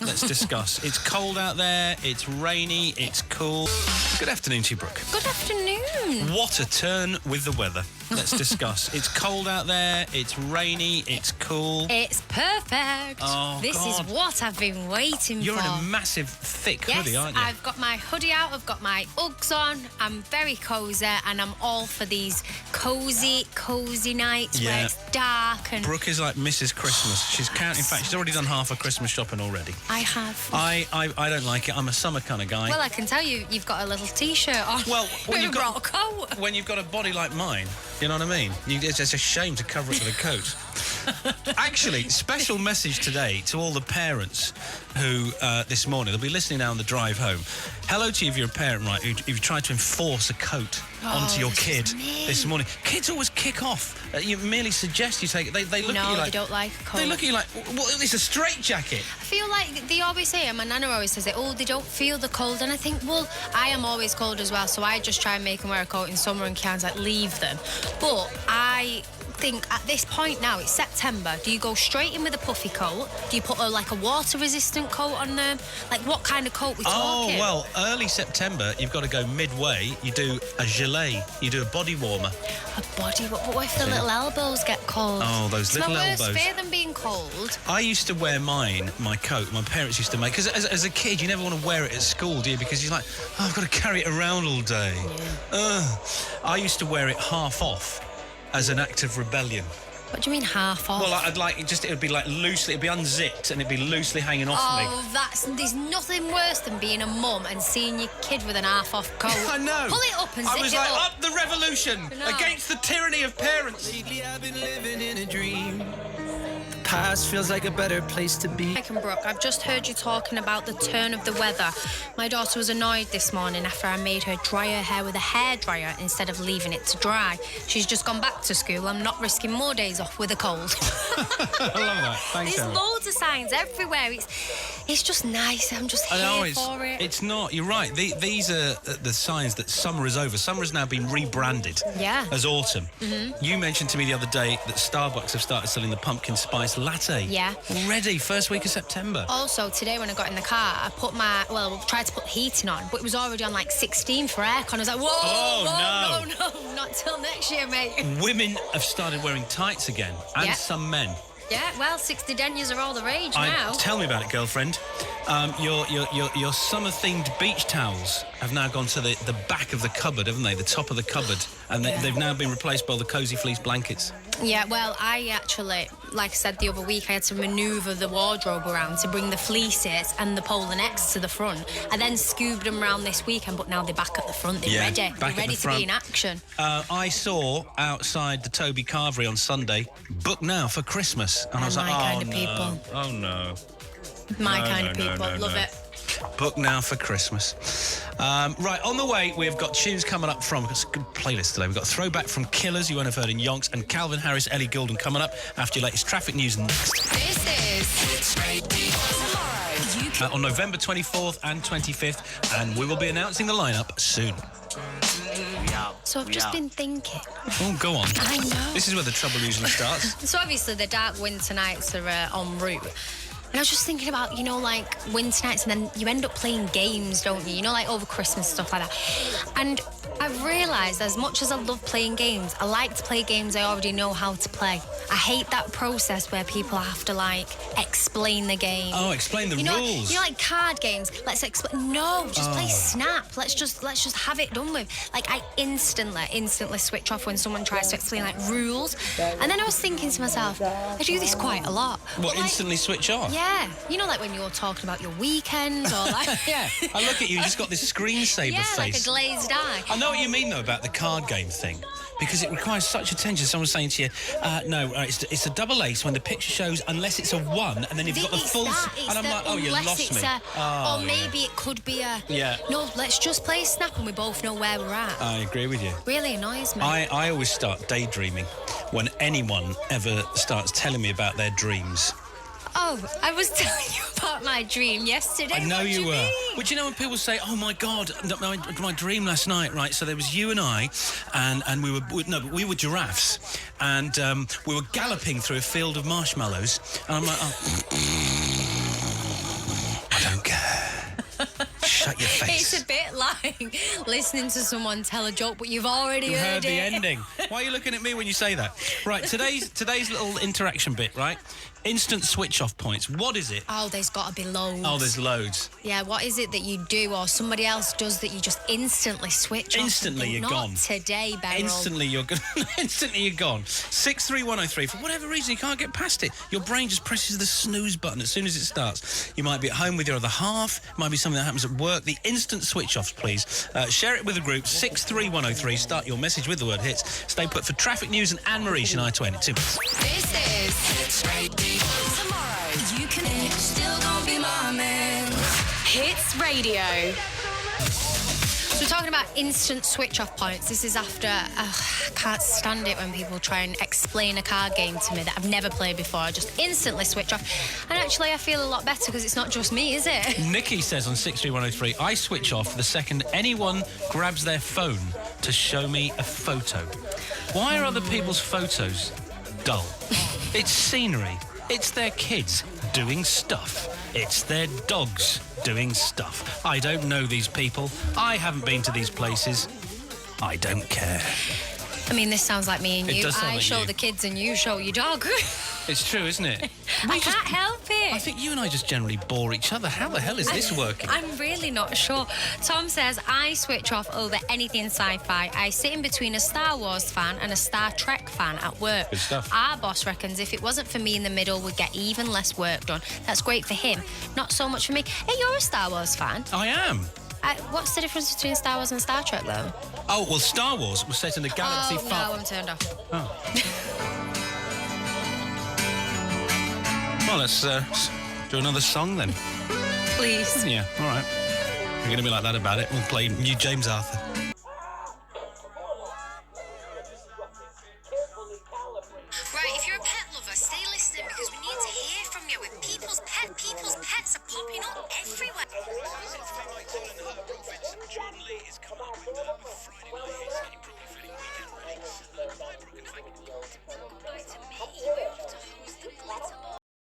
Let's discuss. It's cold out there, it's rainy, it's cool. Good afternoon to you, Brooke. Good afternoon. What a turn with the weather. Let's discuss. It's cold out there, it's rainy, it's cool. It's perfect. Oh, this God. is what I've been waiting You're for. in a massive, thick Yes, hoodie, aren't you? I've got my hoodie out, I've got my Uggs on, I'm very cosy, and I'm all for these cozy nights Yeah. where it's dark and... Brooke is like Mrs. Christmas. She's counting. In fact, she's already done half her Christmas shopping already. I have. I don't like it. I'm a summer kind of guy. Well, I can tell you've got a little T-shirt on. Well, when you've got a coat. When you've got a body like mine, you know what I mean? It's just a shame to cover it with a coat. Actually, special message today to all the parents who, this morning, they'll be listening now on the drive home. Hello to you if you're a parent, right, who've tried to enforce a coat onto your kid this morning. Kids always kick off. You merely suggest you take it. They look at you like... they don't like a coat. They look at you like, well, it's a straitjacket. I feel like they always say, and my nana always says it, they don't feel the cold. And I think, well, I am always cold as well, so I just try and make them wear a coat in summer and can't, like, leave them. But I think at this point now, it's September, do you go straight in with a puffy coat? Do you put a water-resistant coat on them? Like, what kind of coat we talking? Oh, well, early September, you've got to go midway. You do a gilet. You do a body warmer. A body... What if the little elbows get cold? Oh, those It's little my worst elbows. fear than being cold. I used to wear my coat, my parents used to make, because as a kid, you never want to wear it at school, do you? Because you're like, oh, I've got to carry it around all day. Yeah. I used to wear it half off as an act of rebellion. What do you mean half off? Well, I'd like it would be like loosely, it'd be unzipped and it'd be loosely hanging off me. Oh, there's nothing worse than being a mum and seeing your kid with an half-off coat. I know. Pull it up and I zip was it like, up. up the revolution against the tyranny of parents. Lately I've been living in a dream. The past feels like a better place to be. Mike and Brooke, I've just heard you talking about the turn of the weather. My daughter was annoyed this morning after I made her dry her hair with a hairdryer instead of leaving it to dry. She's just gone back to school. I'm not risking more days off with a cold. I love that. Thanks, There's Emma. loads of signs everywhere. It's just nice. I'm just here for it. It's not. You're right. These are the signs that summer is over. Summer has now been rebranded as autumn. You mentioned to me the other day that Starbucks have started selling the pumpkin spice latte. Yeah. Already, first week of September. Also, today when I got in the car, I tried to put heating on, but it was already on like 16 for aircon. I was like, whoa, no, not till next year, mate. Women have started wearing tights again, and some men. Yeah, well, 60 deniers are all the rage now. Tell me about it, girlfriend. Your summer-themed beach towels have now gone to the back of the cupboard, haven't they? The top of the cupboard. And they've now been replaced by the cosy fleece blankets. Yeah, well, I actually, like I said the other week, I had to manoeuvre the wardrobe around to bring the fleeces and the polar necks to the front. I then scoobed them around this weekend, but now they're back at the front. They're ready. They're ready to be in action. I saw outside the Toby Carvery on Sunday, book now for Christmas. And I was like, kind of people. Oh, no. My kind of people. Love it. Book now for Christmas. Right, on the way, we've got tunes coming up from... It's a good playlist today. We've got Throwback from Killers, you won't have heard in Yonks, and Calvin Harris, Ellie Goulding coming up after your latest traffic news next. This is... On November 24th and 25th, and we will be announcing the lineup soon. So I've just been thinking. Oh, go on. I know. This is where the trouble usually starts. So obviously the dark winter nights are en route. And I was just thinking about, like, winter nights, and then you end up playing games, don't you? Like, over Christmas, stuff like that. And I've realised, as much as I love playing games, I like to play games I already know how to play. I hate that process where people have to, like, explain the game. Oh, explain the rules. Like card games. Let's explain. No, just play Snap. Let's just have it done with. Like, I instantly switch off when someone tries to explain, like, rules. And then I was thinking to myself, I do this quite a lot. What, instantly switch off? Yeah. Like when you're talking about your weekends or like... Yeah. I look at you, you just got this screensaver face. like a glazed eye. I know what you mean, though, about the card game thing. Because it requires such attention. Someone's saying to you, it's a double ace when the picture shows unless it's a 1, and then you've got the full... And I'm like, you lost me. Or maybe it could be a... Yeah. No, let's just play Snap and we both know where we're at. I agree with you. Really annoys me. I always start daydreaming when anyone ever starts telling me about their dreams. Oh, I was telling you about my dream yesterday. I know you were. Mean? But you know when people say, oh, my God, my dream last night, right? So there was you and I, and we were giraffes, and we were galloping through a field of marshmallows, and I'm like, Shut your face. It's a bit like listening to someone tell a joke, but you've already You heard heard the it. ending. Why are you looking at me when you say that? Right, today's little interaction bit, right? Instant switch-off points. What is it? Oh, there's got to be loads. Oh, there's loads. Yeah, what is it that you do or somebody else does that you just instantly switch off? Instantly, you're Not gone. today, Beryl. Instantly, you're gone. Instantly, you're gone. 63103. For whatever reason, you can't get past it. Your brain just presses the snooze button as soon as it starts. You might be at home with your other half. It might be something that happens at work. The instant switch-offs, please. Share it with a group. 63103. Start your message with the word hits. Stay put for traffic news and Anne-Marie and I-20. 2 minutes. This is Hits Radio. Tomorrow, you can still gonna be my man. Hits Radio. So we're talking about instant switch-off points. This is after... I can't stand it when people try and explain a card game to me that I've never played before. I just instantly switch off. And actually, I feel a lot better because it's not just me, is it? Nikki says on 63103, I switch off the second anyone grabs their phone to show me a photo. Why are other people's photos dull? It's scenery. It's their kids doing stuff. It's their dogs doing stuff. I don't know these people. I haven't been to these places. I don't care. I mean, this sounds like me and It you. does sound I like show you. the kids and you show your dog. It's true, isn't it? I can't help I it. think you and I just generally bore each other. How the hell is this working? I'm really not sure. Tom says, I switch off over anything sci-fi. I sit in between a Star Wars fan and a Star Trek fan at work. Good stuff. Our boss reckons if it wasn't for me in the middle, we'd get even less work done. That's great for him, not so much for me. Hey, you're a Star Wars fan. I am. What's the difference between Star Wars and Star Trek, though? Oh, well, Star Wars was set in a galaxy Oh, far... no, I'm turned off. Well, let's do another song then. Please. Yeah, all right. You're going to be like that about it. We'll play new James Arthur.